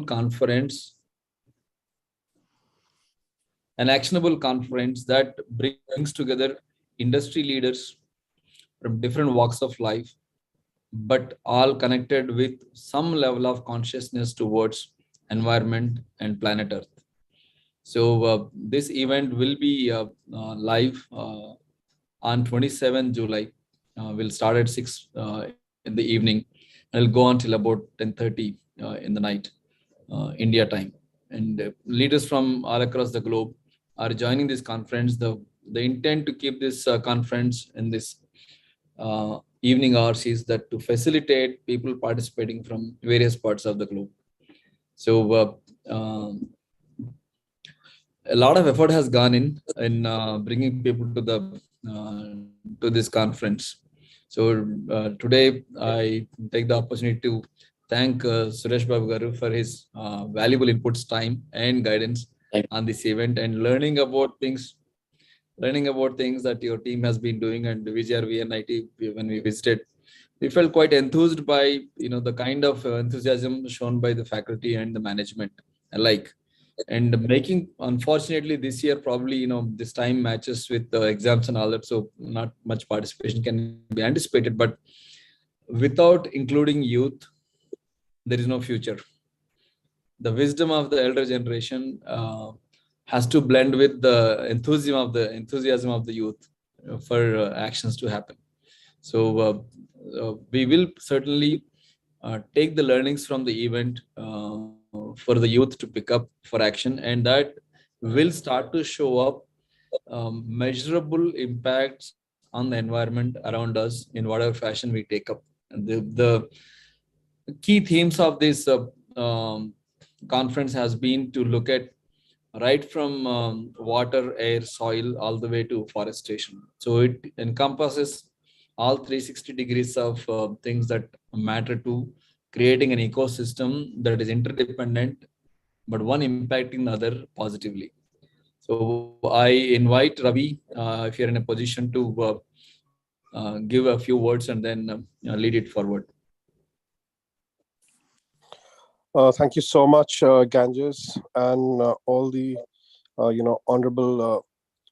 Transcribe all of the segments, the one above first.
conference, an actionable conference that brings together industry leaders from different walks of life, but all connected with some level of consciousness towards environment and planet Earth. So this event will be live on 27 July. We'll start at 6 in the evening. And it'll go until about 10:30 in the night, India time. And leaders from all across the globe are joining this conference. The intent to keep this conference in this evening hours is that to facilitate people participating from various parts of the globe. So a lot of effort has gone in bringing people to this conference. So today I take the opportunity to thank Suresh Babu Garu for his valuable inputs, time, and guidance on this event, and learning about things that your team has been doing. And VGRV and IT, when we visited, we felt quite enthused by the kind of enthusiasm shown by the faculty and the management alike. And making, unfortunately, this year probably this time matches with the exams and all that, so not much participation can be anticipated. But without including youth, there is no future. The wisdom of the elder generation has to blend with the enthusiasm of the youth for actions to happen. So we will certainly take the learnings from the event for the youth to pick up for action, and that will start to show up measurable impacts on the environment around us in whatever fashion we take up. And the key themes of this conference has been to look at right from water, air, soil, all the way to forestation. So it encompasses all 360 degrees of things that matter to creating an ecosystem that is interdependent, but one impacting the other positively. So I invite Ravi, if you're in a position to give a few words and then lead it forward. Thank you so much, Ganges, and all the honorable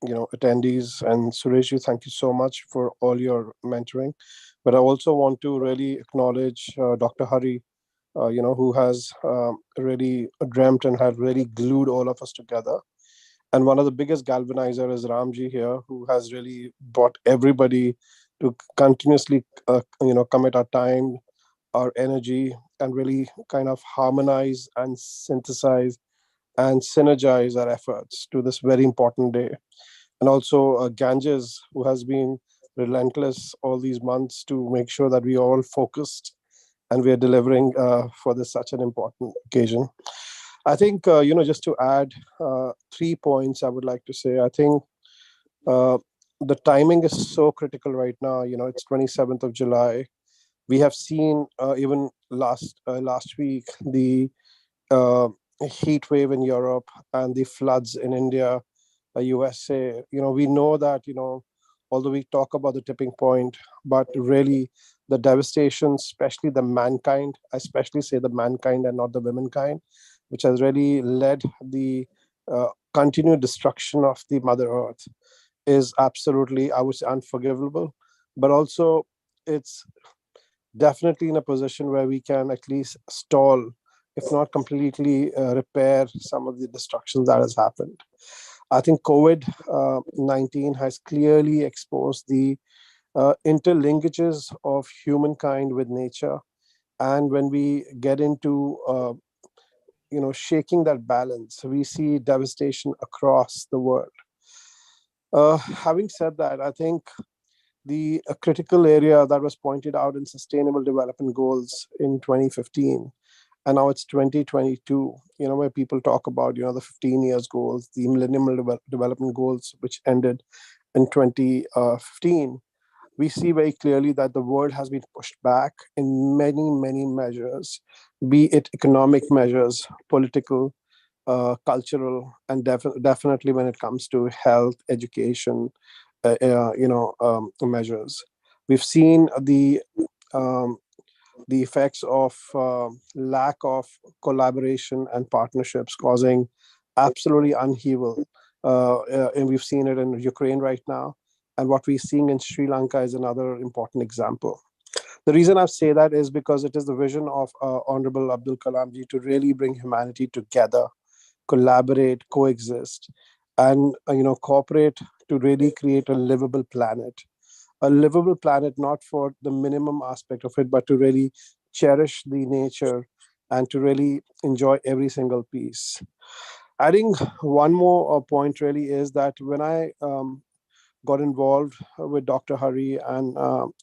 attendees, and Suresh, thank you so much for all your mentoring. But I also want to really acknowledge Dr. Hari, who has really dreamt and had really glued all of us together. And one of the biggest galvanizer is Ramji here, who has really brought everybody to continuously, commit our time, our energy, and really kind of harmonize and synthesize and synergize our efforts to this very important day. And also Ganges, who has been relentless all these months to make sure that we are all focused and we are delivering for this such an important occasion. I think, just to add 3 points I would like to say. I think the timing is so critical right now. It's 27th of July. We have seen even last week the heat wave in Europe and the floods in India, USA. We know that, although we talk about the tipping point, but really the devastation, especially the mankind, I especially say the mankind and not the womankind, which has really led the continued destruction of the Mother Earth, is absolutely, I would say, unforgivable. But also, it's definitely in a position where we can at least stall, if not completely repair some of the destruction that has happened. I think COVID-19 has clearly exposed the interlinkages of humankind with nature. And when we get into, shaking that balance, we see devastation across the world. Having said that, I think the critical area that was pointed out in Sustainable Development Goals in 2015, and now it's 2022, where people talk about, the 15 years goals, the Millennium Development Goals, which ended in 2015, we see very clearly that the world has been pushed back in many, many measures, be it economic measures, political, cultural, and definitely when it comes to health, education, measures. We've seen the the effects of lack of collaboration and partnerships causing absolutely upheaval. And we've seen it in Ukraine right now. And what we're seeing in Sri Lanka is another important example. The reason I say that is because it is the vision of Honorable Abdul Kalam ji to really bring humanity together, collaborate, coexist, and cooperate to really create a livable planet. A livable planet, not for the minimum aspect of it, but to really cherish the nature and to really enjoy every single piece. Adding one more point really is that when I got involved with Dr. Hari and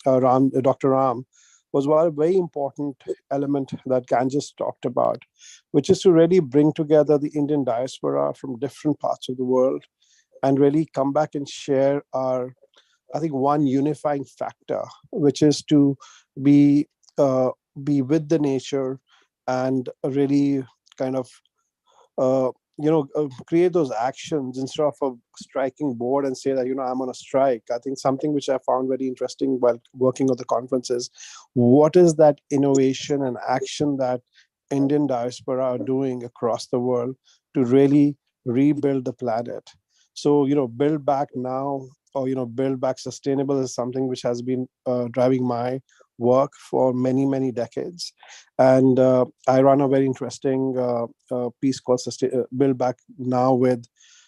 Dr. Ram, was one very important element that Ganges talked about, which is to really bring together the Indian diaspora from different parts of the world and really come back and share our, I think, one unifying factor, which is to be be with the nature and really kind of create those actions instead of a striking board and say that I'm on a strike. I think something which I found very interesting while working on the conference is what is that innovation and action that Indian diaspora are doing across the world to really rebuild the planet. So build back now, or build back sustainable is something which has been driving my work for many decades. And I run a very interesting piece called Build Back Now with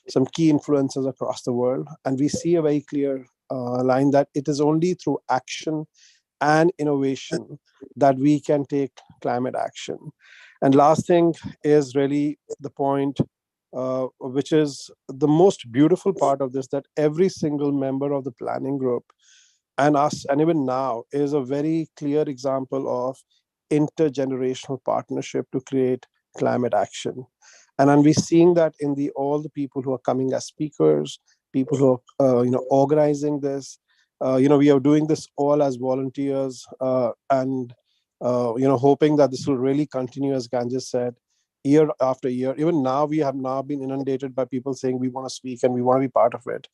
some key influencers across the world. And we see a very clear line that it is only through action and innovation that we can take climate action. And last thing is really the point, which is the most beautiful part of this, that every single member of the planning group and us, and even now, is a very clear example of intergenerational partnership to create climate action. And we're seeing that in all the people who are coming as speakers, people who are organizing this. We are doing this all as volunteers, and hoping that this will really continue, as Ganges said, year after year. Even now, we have now been inundated by people saying we want to speak and we want to be part of it.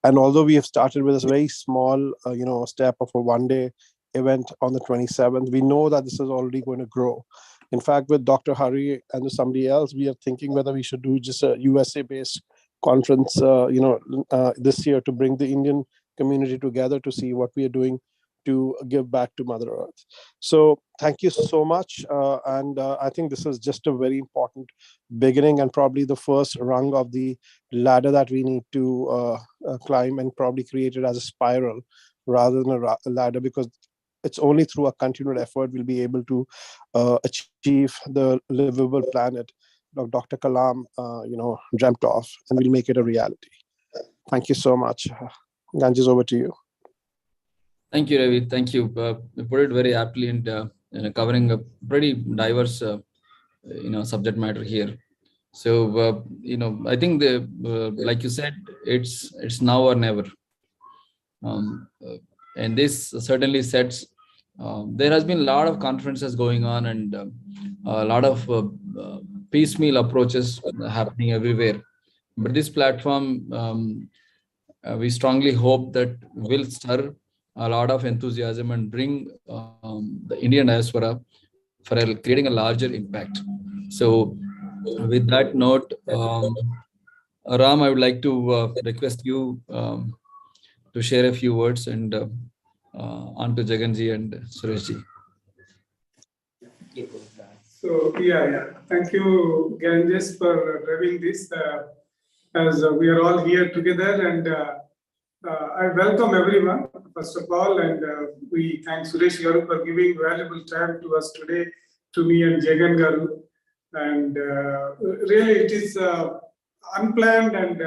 And although we have started with a very small, step of a one-day event on the 27th, we know that this is already going to grow. In fact, with Dr. Hari and somebody else, we are thinking whether we should do just a USA-based conference, this year to bring the Indian community together to see what we are doing to give back to Mother Earth. So thank you so much. And I think this is just a very important beginning and probably the first rung of the ladder that we need to climb, and probably create it as a spiral rather than a ladder, because it's only through a continued effort we'll be able to achieve the livable planet Dr. Kalam, dreamt of, and we'll make it a reality. Thank you so much. Ganges, over to you. Thank you, Ravi. Thank you. You put it very aptly and covering a pretty diverse, subject matter here. So, I think like you said, it's now or never. And this certainly sets. There has been a lot of conferences going on and a lot of piecemeal approaches happening everywhere. But this platform, we strongly hope that will stir a lot of enthusiasm and bring the Indian diaspora for creating a larger impact. So with that note, Ram, I would like to request you to share a few words, and on to Jaganji and Sureshji. So thank you, Ganges, for driving this. As we are all here together, and I welcome everyone, first of all, and we thank Suresh Garu for giving valuable time to us today, to me and Jagan Garu. And really, it is unplanned, and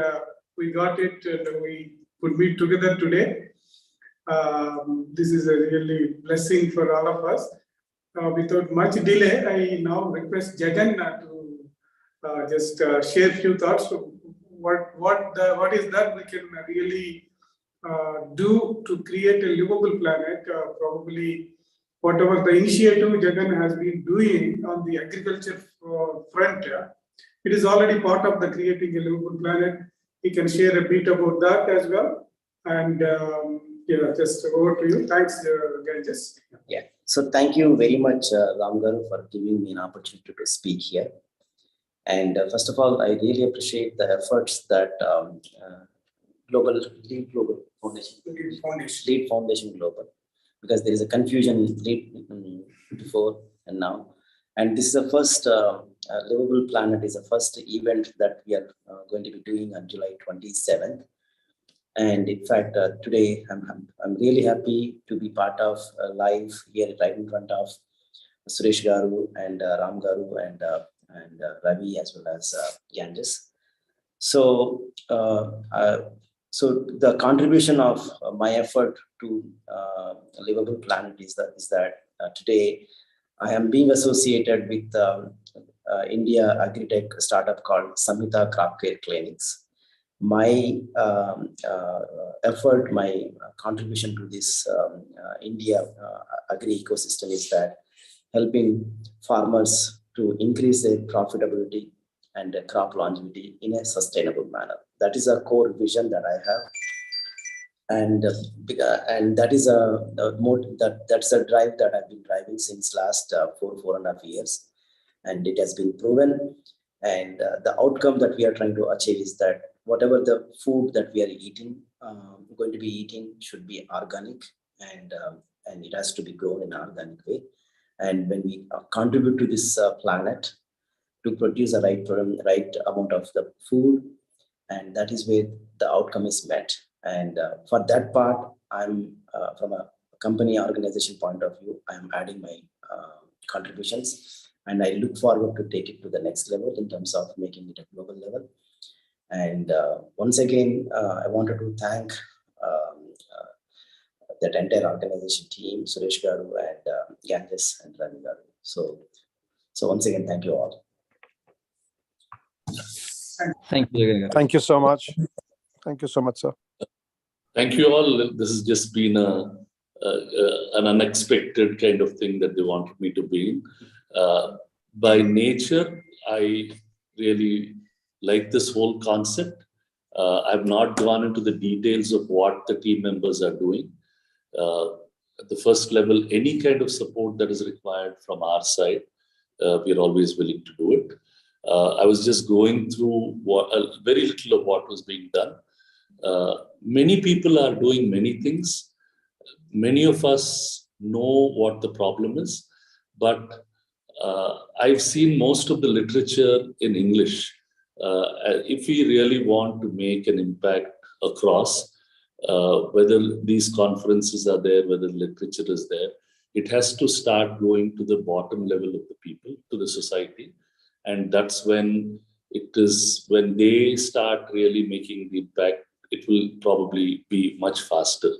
we got it, and we could meet together today. This is a really blessing for all of us. Without much delay, I now request Jagan to just share a few thoughts. What is that we can really do to create a livable planet? Probably whatever the initiative Jagan has been doing on the agriculture front, it is already part of the creating a livable planet. He can share a bit about that as well. And just over to you. Thanks, Ganges. Yeah. So thank you very much, Ram Garu, for giving me an opportunity to speak here. And first of all, I really appreciate the efforts that Lead Foundation Global, because there is a confusion before and now. And this is the first Livable Planet is the first event that we are going to be doing on July 27th. And in fact, today I'm really happy to be part of live here right in front of Suresh Garu and Ram Garu and Ravi as well as Ganges. So, so the contribution of my effort to Livable Planet is that today I am being associated with India Agritech startup called Samhita Crop Care Clinics. My effort, my contribution to this India agri ecosystem is that helping farmers to increase their profitability and crop longevity in a sustainable manner. That is a core vision that I have, and that is that's a drive that I've been driving since last 4.5 years, and it has been proven. And the outcome that we are trying to achieve is that whatever the food that we are eating, going to be eating, should be organic, and it has to be grown in an organic way. And when we contribute to this planet to produce the right amount of the food, and that is where the outcome is met. And for that part, I'm from a company organization point of view, I'm adding my contributions, and I look forward to take it to the next level in terms of making it a global level. And once again, I wanted to thank that entire organization team, Suresh Garu and Ganges and Ravi Garu. So once again, thank you all. Thank you. Thank you so much. Thank you so much, sir. Thank you all. This has just been an unexpected kind of thing that they wanted me to be in. By nature, I really like this whole concept. I've not gone into the details of what the team members are doing. At the first level, any kind of support that is required from our side, we're always willing to do it. I was just going through very little of what was being done. Many people are doing many things. Many of us know what the problem is, but I've seen most of the literature in English. If we really want to make an impact across, whether these conferences are there, whether literature is there, it has to start going to the bottom level of the people, to the society. And that's when when they start really making the impact, it will probably be much faster.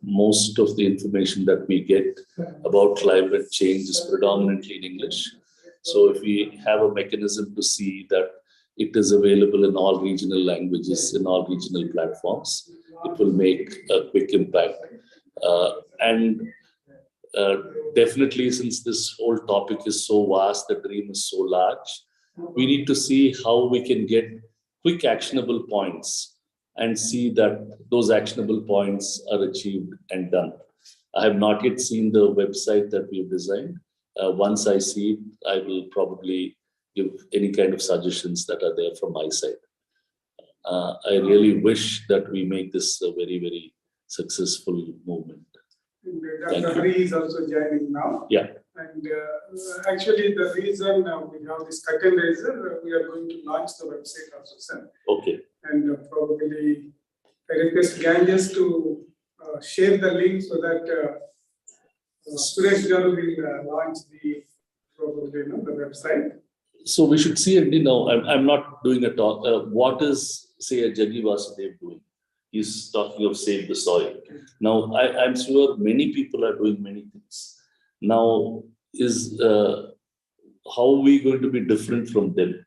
Most of the information that we get about climate change is predominantly in English. So if we have a mechanism to see that it is available in all regional languages, in all regional platforms, it will make a quick impact. Definitely, since this whole topic is so vast, the dream is so large, we need to see how we can get quick actionable points and see that those actionable points are achieved and done. I have not yet seen the website that we've designed. Once I see it, I will probably give any kind of suggestions that are there from my side. I really wish that we make this a very, very successful movement. Dr. Hari is also joining now. Yeah. And actually, the reason we have this curtain raiser, we are going to launch the website also, sir. Okay. And probably I request Ganges to share the link so that Suresh Garu will launch the the website. So we should see, and I'm not doing a talk. What is, say, a Jaggi Vasudev doing? He's talking of save the soil. Now, I'm sure many people are doing many things. Now, how are we going to be different from them?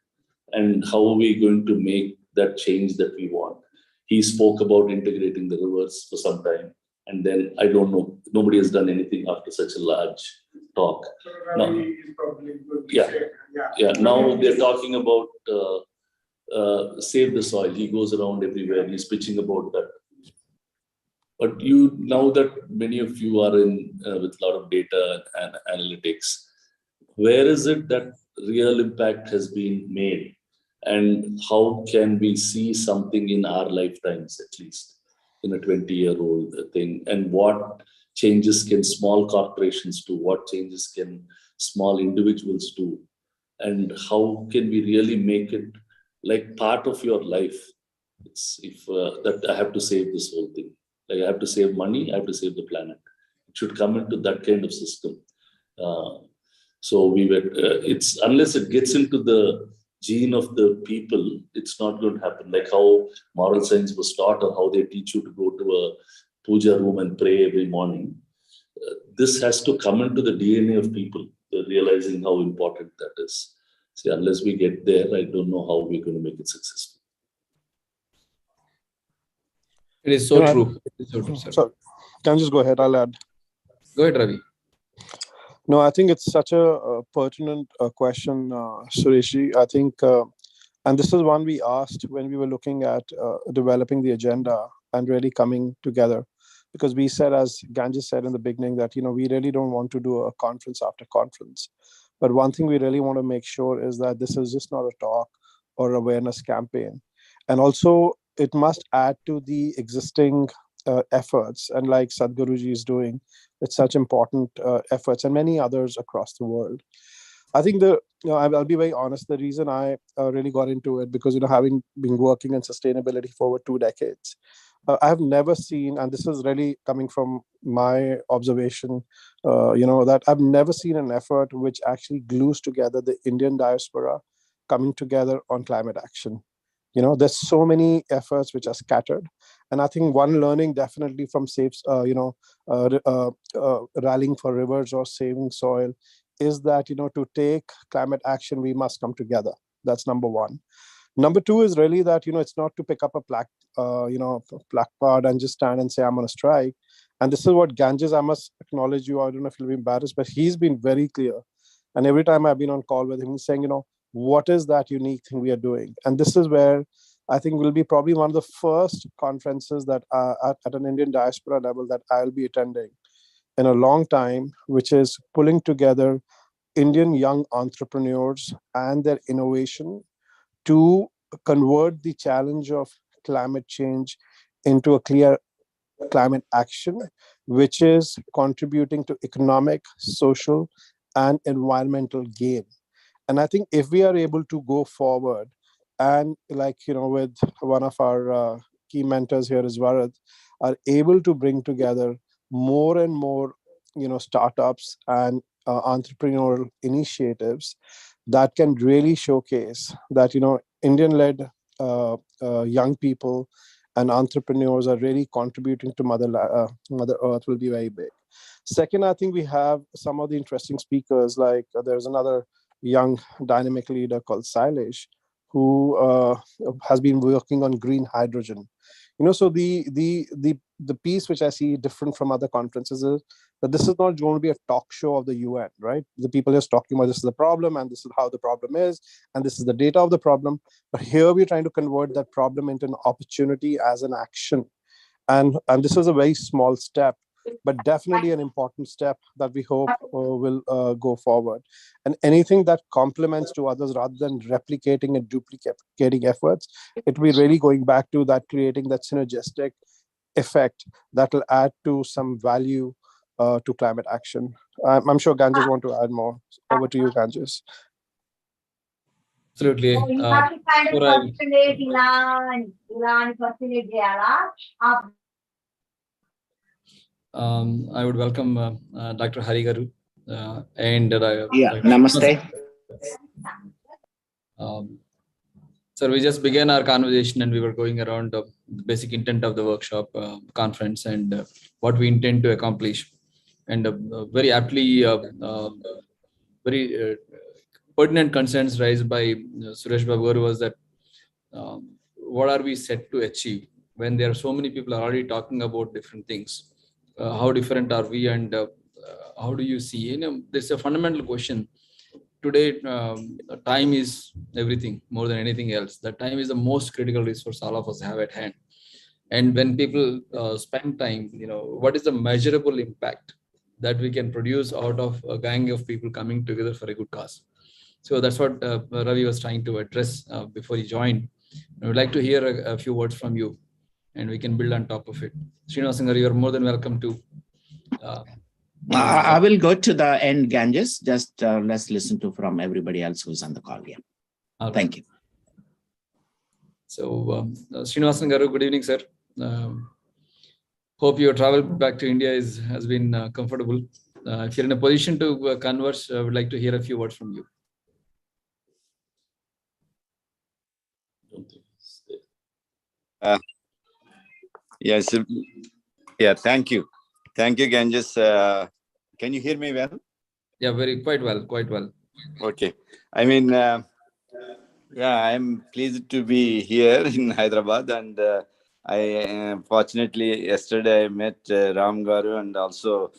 And how are we going to make that change that we want? He spoke about integrating the rivers for some time. And then, I don't know, nobody has done anything after such a large talk. Now, now they're talking about save the soil. He goes around everywhere. He's pitching about that. But you, now that many of you are in with a lot of data and analytics, where is it that real impact has been made? And how can we see something in our lifetimes, at least in a 20-year-old thing? And what changes can small corporations do? What changes can small individuals do? And how can we really make it like part of your life? It's if that I have to save this whole thing. Like I have to save money, I have to save the planet. It should come into that kind of system. So we were. It's unless it gets into the gene of the people, it's not going to happen. Like how moral science was taught, or how they teach you to go to a puja room and pray every morning. This has to come into the DNA of people, realizing how important that is. See, unless we get there, I don't know how we're going to make it successful. It is so true. It is so true, sir. So, can I just go ahead? I'll add. Go ahead, Ravi. No, I think it's such a pertinent question, Sureshi. I think, and this is one we asked when we were looking at developing the agenda and really coming together, because we said, as Ganges said in the beginning, that we really don't want to do a conference after conference. But one thing we really want to make sure is that this is just not a talk or awareness campaign, and also it must add to the existing efforts, and like Sadhguruji is doing with such important efforts, and many others across the world. I think I'll be very honest. The reason I really got into it, because having been working in sustainability for over 2 decades, I have never seen, and this is really coming from my observation, that I've never seen an effort which actually glues together the Indian diaspora coming together on climate action. There's so many efforts which are scattered, and I think one learning definitely from rallying for rivers or saving soil is that to take climate action we must come together. That's number one. Number two is really that it's not to pick up a placard and just stand and say I'm on a strike. And this is what Ganges, I must acknowledge you. I don't know if you'll be embarrassed, but he's been very clear. And every time I've been on call with him, he's saying, what is that unique thing we are doing? And this is where I think will be probably one of the first conferences that at an Indian diaspora level that I'll be attending in a long time, which is pulling together Indian young entrepreneurs and their innovation to convert the challenge of climate change into a clear climate action, which is contributing to economic, social, and environmental gain. And I think if we are able to go forward and with one of our key mentors here is Varad, are able to bring together more and more, startups and entrepreneurial initiatives that can really showcase that, Indian-led young people and entrepreneurs are really contributing to Mother Earth will be very big. Second, I think we have some of the interesting speakers, like there's another young dynamic leader called Sailesh, who has been working on green hydrogen. So the piece which I see different from other conferences is that this is not going to be a talk show of the UN, right? The people just talking about this is the problem and this is how the problem is and this is the data of the problem. But here we're trying to convert that problem into an opportunity as an action. And this is a very small step, but definitely an important step that we hope will go forward. And anything that complements to others rather than replicating and duplicating efforts, it will be really going back to that, creating that synergistic effect that will add to some value to climate action. I'm sure Ganges want to add more. Over to you, Ganges. Absolutely. I would welcome Dr. Hari Garu and Namaste. Sir, we just began our conversation and we were going around the basic intent of the workshop conference and what we intend to accomplish. And very aptly, very pertinent concerns raised by Suresh Babu was that what are we set to achieve when there are so many people are already talking about different things? How different are we, and how do you see? There's a fundamental question. Today, time is everything more than anything else. That time is the most critical resource all of us have at hand. And when people spend time, what is the measurable impact that we can produce out of a gang of people coming together for a good cause? So that's what Ravi was trying to address before he joined. I would like to hear a few words from you, and we can build on top of it. Srinivasan, you are more than welcome to. I will go to the end, Ganges. Just let's listen to from everybody else who's on the call here. Right. Thank you. So, Srinivasan Garu, good evening, sir. Hope your travel back to India has been comfortable. If you're in a position to converse, I would like to hear a few words from you. Yes. Yeah. Thank you. Thank you, Ganges. Can you hear me well? Yeah, quite well. Okay. I mean, yeah, I'm pleased to be here in Hyderabad, and fortunately yesterday I met Ram Garu and also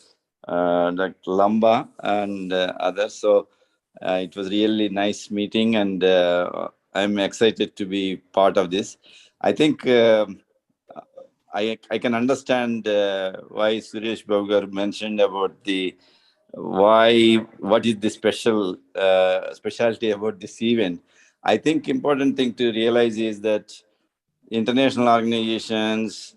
Dr. Lamba and others. So it was really nice meeting, and I'm excited to be part of this. I think I can understand why Suresh Babu mentioned about what is the specialty about this event. I think important thing to realize is that international organizations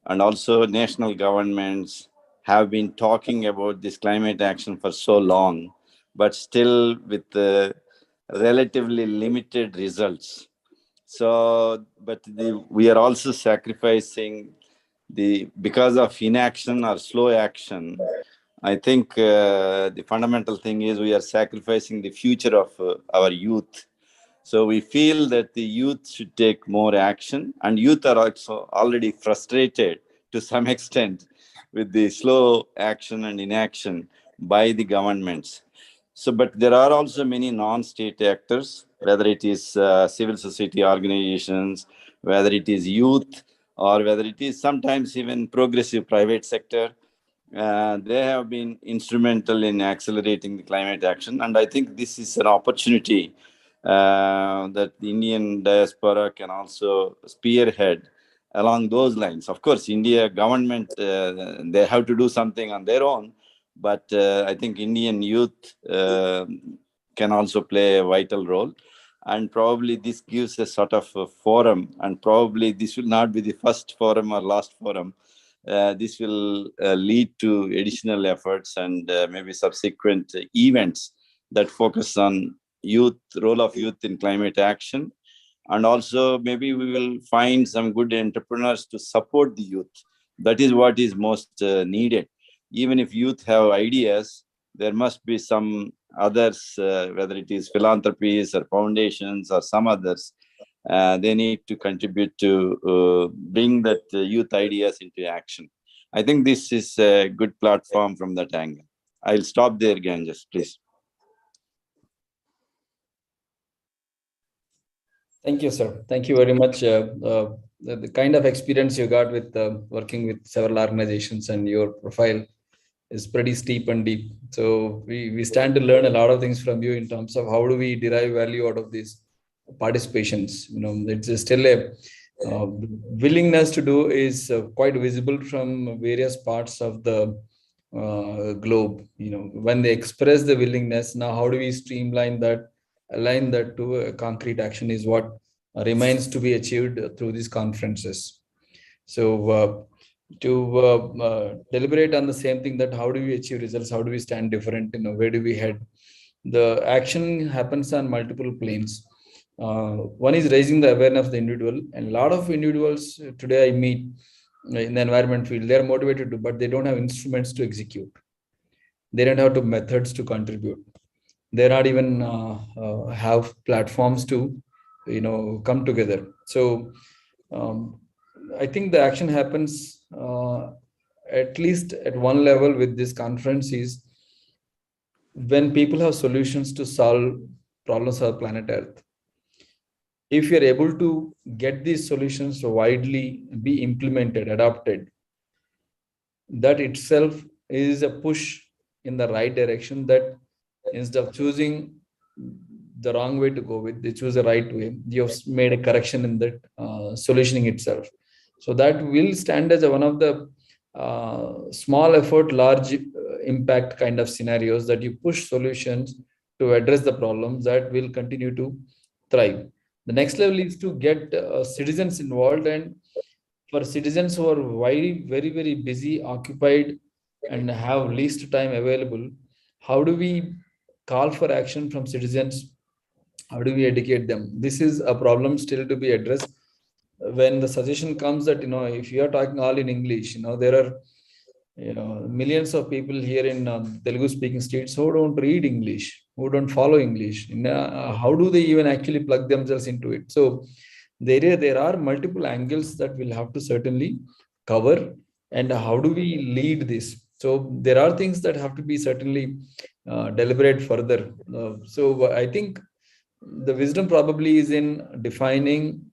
and also national governments have been talking about this climate action for so long, but still with relatively limited results. So, but we are also sacrificing because of inaction or slow action. I think the fundamental thing is we are sacrificing the future of our youth. So we feel that the youth should take more action, and youth are also already frustrated to some extent with the slow action and inaction by the governments. So, but there are also many non-state actors, whether it is civil society organizations, whether it is youth, or whether it is sometimes even progressive private sector. They have been instrumental in accelerating the climate action. And I think this is an opportunity that the Indian diaspora can also spearhead along those lines. Of course, India government, they have to do something on their own, but I think Indian youth can also play a vital role. And probably this gives a sort of a forum, and probably this will not be the first forum or last forum. This will lead to additional efforts and maybe subsequent events that focus on role of youth in climate action. And also maybe we will find some good entrepreneurs to support the youth. That is what is most needed. Even if youth have ideas, there must be some others, whether it is philanthropies or foundations or some others, they need to contribute to bring that youth ideas into action. I think this is a good platform from that angle. I'll stop there, Ganges, please. Thank you, sir. Thank you very much. The kind of experience you got with working with several organizations and your profile is pretty steep and deep. So we stand to learn a lot of things from you in terms of how do we derive value out of these participations. It's still a willingness to do is quite visible from various parts of the globe. When they express the willingness, now how do we streamline that, align that to a concrete action is what remains to be achieved through these conferences. So to deliberate on the same thing, that how do we achieve results, how do we stand different, where do we head? The action happens on multiple planes. One is raising the awareness of the individual, and a lot of individuals today I meet in the environment field, they're motivated to, but they don't have instruments to execute. They don't have methods to contribute. They not even have platforms to come together. So I think the action happens at least at one level with this conference is when people have solutions to solve problems of planet Earth. If you're able to get these solutions to widely be implemented, adopted, that itself is a push in the right direction, that instead of choosing the wrong way to go with, they choose the right way. You've made a correction in that solutioning itself. So that will stand as one of the small effort, large impact kind of scenarios that you push solutions to address the problems that will continue to thrive. The next level is to get citizens involved, and for citizens who are very busy, occupied, and have least time available, how do we call for action from citizens? How do we educate them? This is a problem still to be addressed. When the suggestion comes that, if you are talking all in English, there are millions of people here in Telugu speaking states who don't read English, who don't follow English. How do they even actually plug themselves into it? So there are multiple angles that we'll have to certainly cover. And how do we lead this? So there are things that have to be certainly deliberate further. So I think the wisdom probably is in defining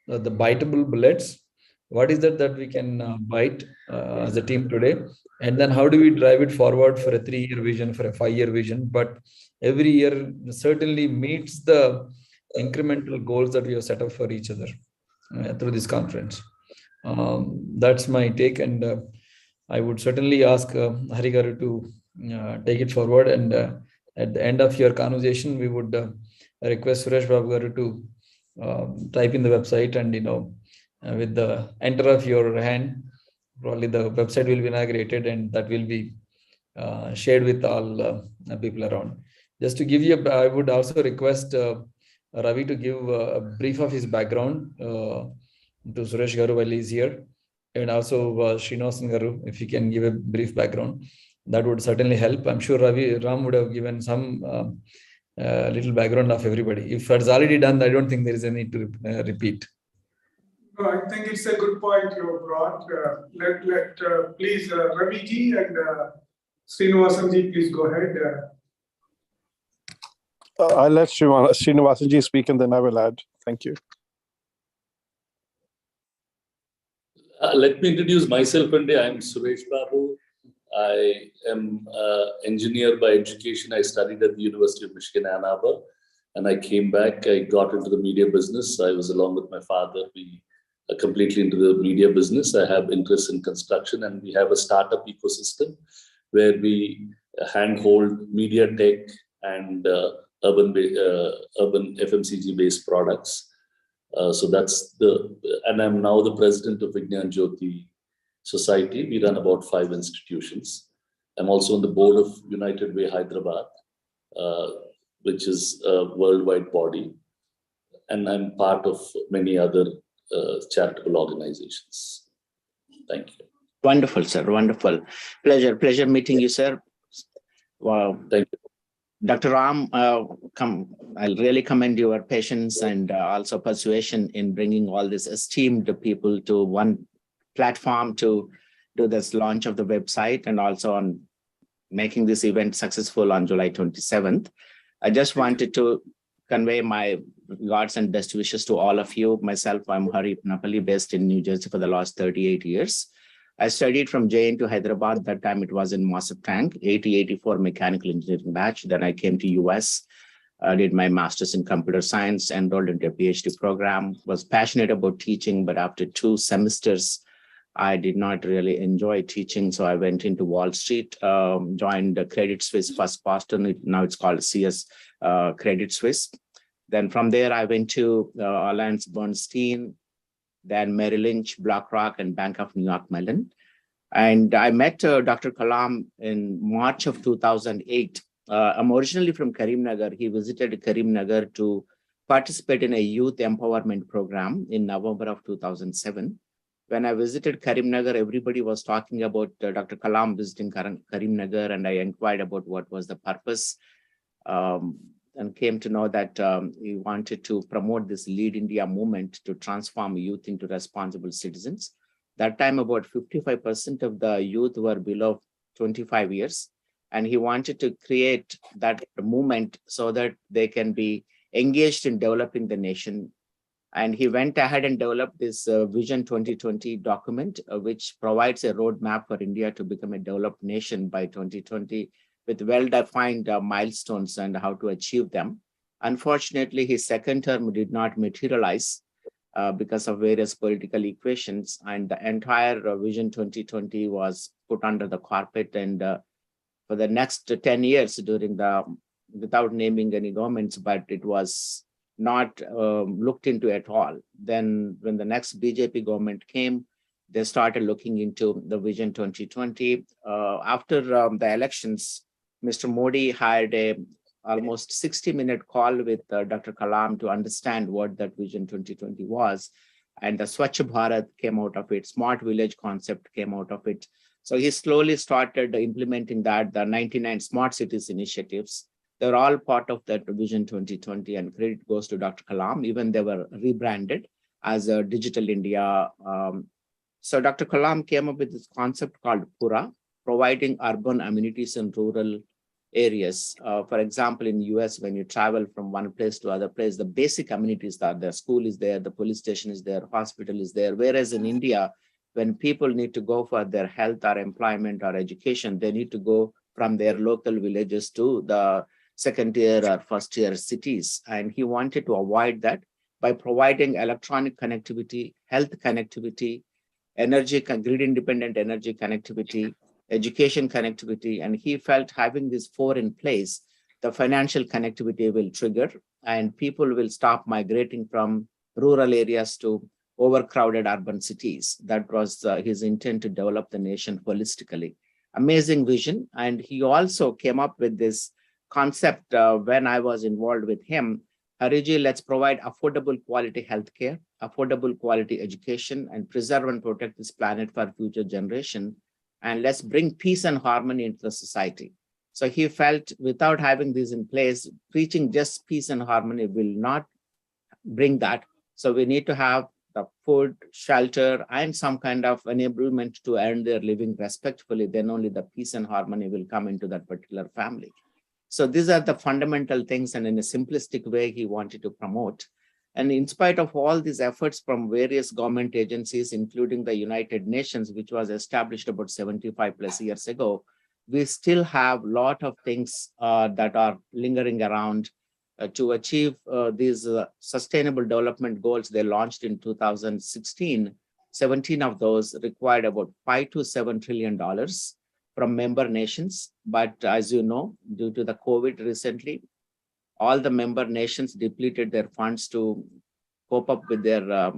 the biteable bullets. What is that we can bite as a team today? And then how do we drive it forward for a 3-year vision, for a 5-year vision? But every year certainly meets the incremental goals that we have set up for each other through this conference. That's my take. And I would certainly ask Hari Garu to take it forward. And at the end of your conversation, we would request Suresh Babu Garu to type in the website, and with the enter of your hand, probably the website will be inaugurated, and that will be shared with all people around. Just to give you, I would also request Ravi to give a brief of his background to Suresh Garu while he's here, and also Srinivasan Garu, if he can give a brief background, that would certainly help. I'm sure Ram would have given some little background of everybody. If that's already done, I don't think there is any need to repeat. No, I think it's a good point you brought. Let please Ravi ji and Srinivasan ji, please go ahead. I'll let Srinivasan ji speak, and then I will add. Thank you. Let me introduce myself. I'm Suresh Babu. I am an engineer by education. I studied at the University of Michigan, Ann Arbor, and I came back. I got into the media business. I was along with my father. We are completely into the media business. I have interest in construction, and we have a startup ecosystem where we handhold media tech and urban FMCG based products. So that's and I'm now the president of Vignan Jyoti Society. We run about 5 institutions. I'm also on the board of United Way Hyderabad, which is a worldwide body. And I'm part of many other charitable organizations. Thank you. Wonderful, sir. Wonderful. Pleasure meeting you, sir. Wow. Thank you. Dr. Ram, I'll really commend your patience and also persuasion in bringing all these esteemed people to one platform to do this launch of the website, and also on making this event successful on July 27th. I just wanted to convey my regards and best wishes to all of you. Myself, I'm Hari Napali, based in New Jersey for the last 38 years. I studied from JN to Hyderabad. That time it was in Massive Tank, 80-84 mechanical engineering batch. Then I came to US, did my master's in computer science, enrolled into a PhD program, was passionate about teaching, but after 2 semesters, I did not really enjoy teaching. So I went into Wall Street, joined Credit Suisse, first Boston. Now it's called CS Credit Suisse. Then from there, I went to Alliance Bernstein, then Merrill Lynch, BlackRock, and Bank of New York Mellon. And I met Dr. Kalam in March of 2008. I'm originally from Karimnagar. He visited Karimnagar to participate in a youth empowerment program in November of 2007. When I visited Karimnagar, everybody was talking about Dr. Kalam visiting Karimnagar, and I inquired about what was the purpose, and came to know that he wanted to promote this Lead India movement to transform youth into responsible citizens. That time, about 55% of the youth were below 25 years. And he wanted to create that movement so that they can be engaged in developing the nation. And he went ahead and developed this Vision 2020 document, which provides a roadmap for India to become a developed nation by 2020, with well-defined milestones and how to achieve them. Unfortunately, his second term did not materialize. because of various political equations, and the entire Vision 2020 was put under the carpet. And for the next 10 years during the, without naming any governments, but it was not looked into at all. Then when the next BJP government came, they started looking into the Vision 2020. After the elections, Mr. Modi had a almost 60-minute call with Dr. Kalam to understand what that Vision 2020 was. And the Swachh Bharat came out of it, smart village concept came out of it. So he slowly started implementing that, the 99 smart cities initiatives. They're all part of that Vision 2020, and credit goes to Dr. Kalam. Even they were rebranded as a Digital India. So Dr. Kalam came up with this concept called Pura, providing urban amenities in rural areas. For example, in the US, when you travel from one place to other place, the basic amenities are there. School is there, the police station is there, hospital is there. Whereas in India, when people need to go for their health or employment or education, they need to go from their local villages to the second tier or first tier cities. And he wanted to avoid that by providing electronic connectivity, health connectivity, energy, grid independent energy connectivity, education connectivity. And he felt having these four in place, the financial connectivity will trigger and people will stop migrating from rural areas to overcrowded urban cities. That was his intent to develop the nation holistically. Amazing vision. And he also came up with this concept when I was involved with him. Hariji, let's provide affordable quality healthcare, affordable quality education, and preserve and protect this planet for future generation. And let's bring peace and harmony into the society. So he felt without having these in place, preaching just peace and harmony will not bring that. So we need to have the food, shelter, and some kind of enablement to earn their living respectfully. Then only the peace and harmony will come into that particular family. So these are the fundamental things, and in a simplistic way, he wanted to promote. And in spite of all these efforts from various government agencies, including the United Nations, which was established about 75 plus years ago, we still have a lot of things that are lingering around to achieve these sustainable development goals. They launched in 2016. 17 of those required about $5 to $7 trillion from member nations. But as you know, due to the COVID recently, all the member nations depleted their funds to cope up with their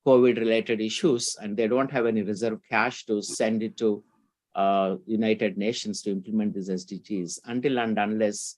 COVID-related issues, and they don't have any reserve cash to send it to United Nations to implement these SDGs. Until and unless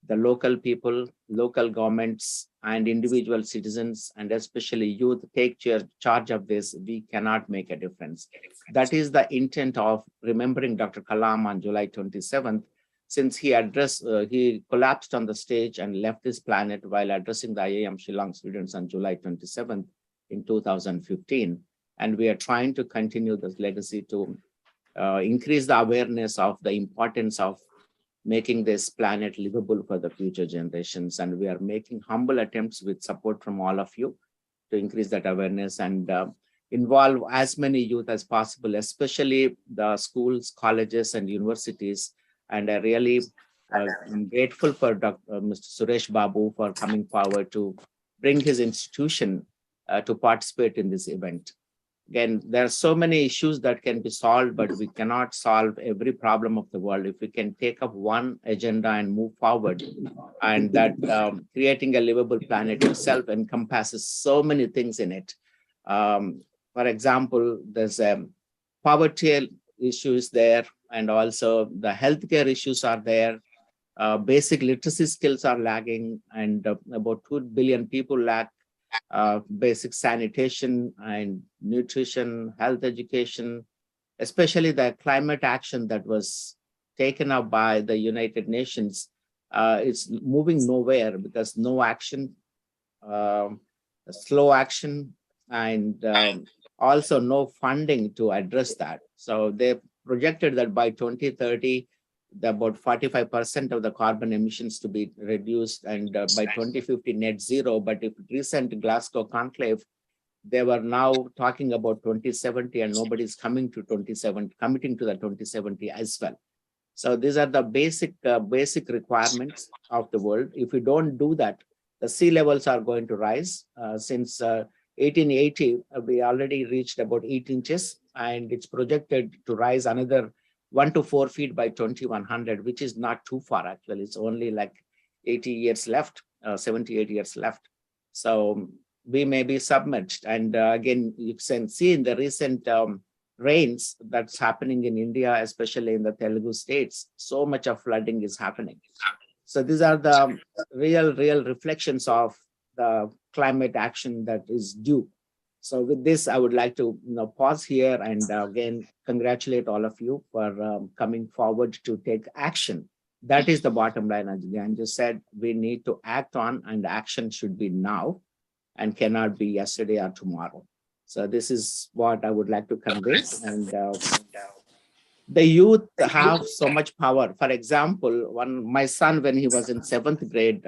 the local people, local governments, and individual citizens, and especially youth, take charge of this, we cannot make a difference. That is the intent of remembering Dr. Kalam on July 27th, since he collapsed on the stage and left this planet while addressing the IIM Shillong students on July 27th in 2015. And we are trying to continue this legacy to increase the awareness of the importance of making this planet livable for the future generations. And we are making humble attempts with support from all of you to increase that awareness and involve as many youth as possible, especially the schools, colleges, and universities. And I really am grateful for Mr. Suresh Babu for coming forward to bring his institution to participate in this event. Again, there are so many issues that can be solved, but we cannot solve every problem of the world. If we can take up one agenda and move forward, and that creating a livable planet itself encompasses so many things in it. For example, there's poverty issues there, and also the healthcare issues are there. Basic literacy skills are lagging, and about 2 billion people lack basic sanitation and nutrition, health education, especially the climate action that was taken up by the United Nations. It's moving nowhere because no action, slow action, and also no funding to address that. So they projected that by 2030, about 45% of the carbon emissions to be reduced, and by 2050 net zero. But if recent Glasgow conclave, they were now talking about 2070, and nobody's committing to the 2070 as well. So these are the basic requirements of the world. If we don't do that, the sea levels are going to rise since 1880, we already reached about 8 inches, and it's projected to rise another 1 to 4 feet by 2100, which is not too far actually. It's only like 80 years left, 78 years left. So we may be submerged. And again, you can see in the recent rains that's happening in India, especially in the Telugu states, so much of flooding is happening. So these are the real reflections of the climate action that is due. So with this, I would like to pause here and again, congratulate all of you for coming forward to take action. That is the bottom line, as Jan just said, we need to act on, and action should be now and cannot be yesterday or tomorrow. So this is what I would like to convey. And the youth have so much power. For example, my son, when he was in 7th grade,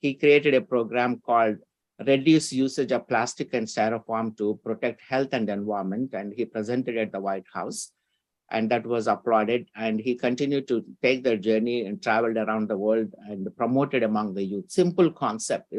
he created a program called Reduce Usage of Plastic and Styrofoam to Protect Health and Environment. And he presented at the White House, and that was applauded. And he continued to take their journey and traveled around the world and promoted among the youth. Simple concept.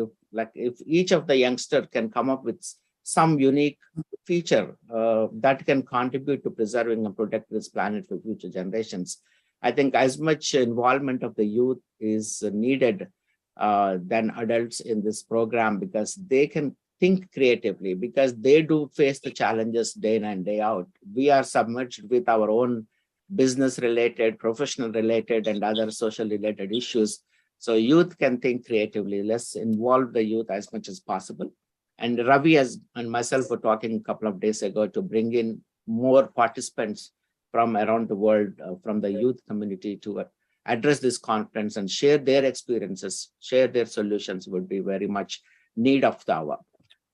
If each of the youngsters can come up with some unique feature that can contribute to preserving and protect this planet for future generations, I think as much involvement of the youth is needed than adults in this program, because they can think creatively, because they do face the challenges day in and day out. We are submerged with our own business related, professional related, and other social related issues. So youth can think creatively. Let's involve the youth as much as possible. And Ravi and myself were talking a couple of days ago to bring in more participants from around the world, from the youth community, to address this conference and share their experiences, share their solutions would be very much need of the hour.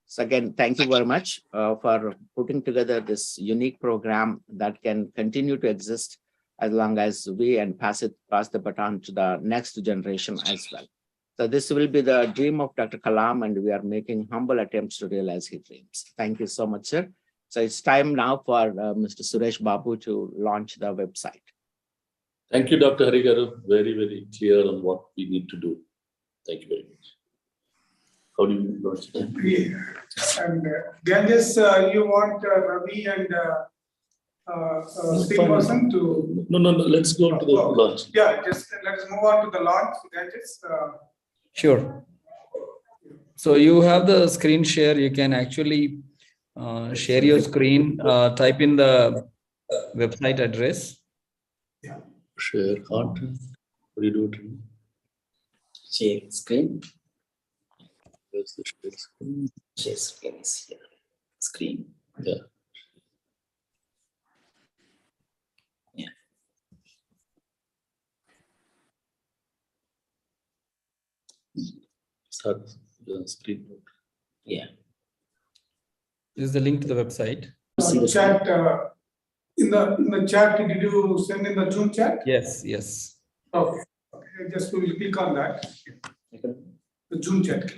So again, thank you very much for putting together this unique program that can continue to exist as long as we pass the baton to the next generation as well. So this will be the dream of Dr. Kalam, and we are making humble attempts to realize his dreams. Thank you so much, sir. So it's time now for Mr. Suresh Babu to launch the website. Thank you, Dr. Harigaru. Very, very clear on what we need to do. Thank you very much. How do you launch it? Yeah. And Ganges, you want Ravi and Steve person to... No. Let's go to the launch. Yeah, just let's move on to the launch, Ganges. Sure. So you have the screen share. You can actually share your screen, type in the website address. Yeah. Share content. What do you do? Share screen. Where's the share screen? Share screen is here. Screen. Yeah. Start the screen. Yeah. Yeah. This is the link to the website. Chat, in the chat, did you send in the Zoom chat? Yes. Okay. Just we will click on that. The Zoom chat.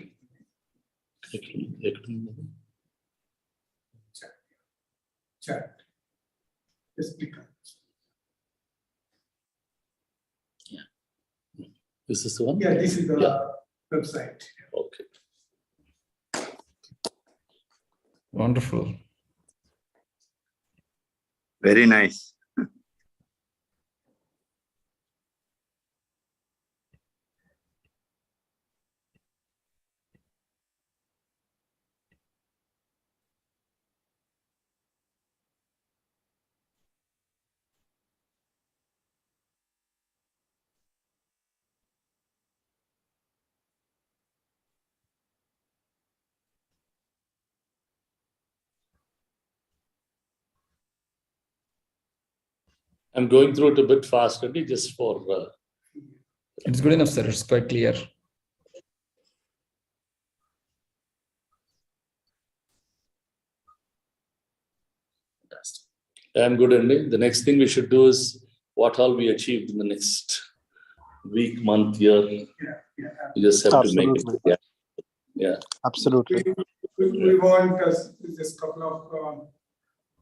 Chat. Just click on it. Yeah. This is the one? Yeah, this is the website. Okay. Wonderful. Very nice. I'm going through it a bit fast, only just for. It's good enough, sir. It's quite clear. I'm good, Andy. The next thing we should do is what all we achieved in the next week, month, year. Yeah. We just have Absolutely. to make it. Yeah. Absolutely. We want just a couple of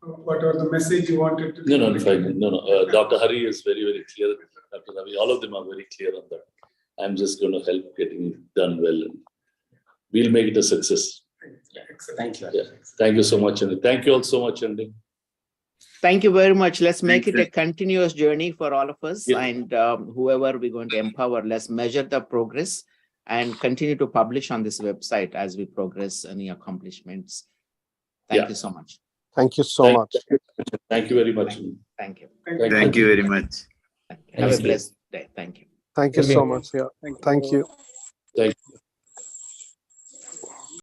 whatever the message you wanted to. No, fine. No. Dr. Hari is very, very clear. Dr. Ravi, all of them are very clear on that. I'm just going to help getting it done well. And we'll make it a success. Excellent. Thank you. Yeah. Thank you so much, Andy. Thank you all so much, Andy. Thank you very much. Let's make Thank it a continuous journey for all of us. Yeah. And whoever we're going to empower, let's measure the progress and continue to publish on this website as we progress any accomplishments. Thank Yeah. you so much. Thank you so Thank- much. Thank you very much. Thank you. Thank you very much. Have a Thank you. blessed day. Thank you. Thank you so much. Yeah. Thank you. Thank you.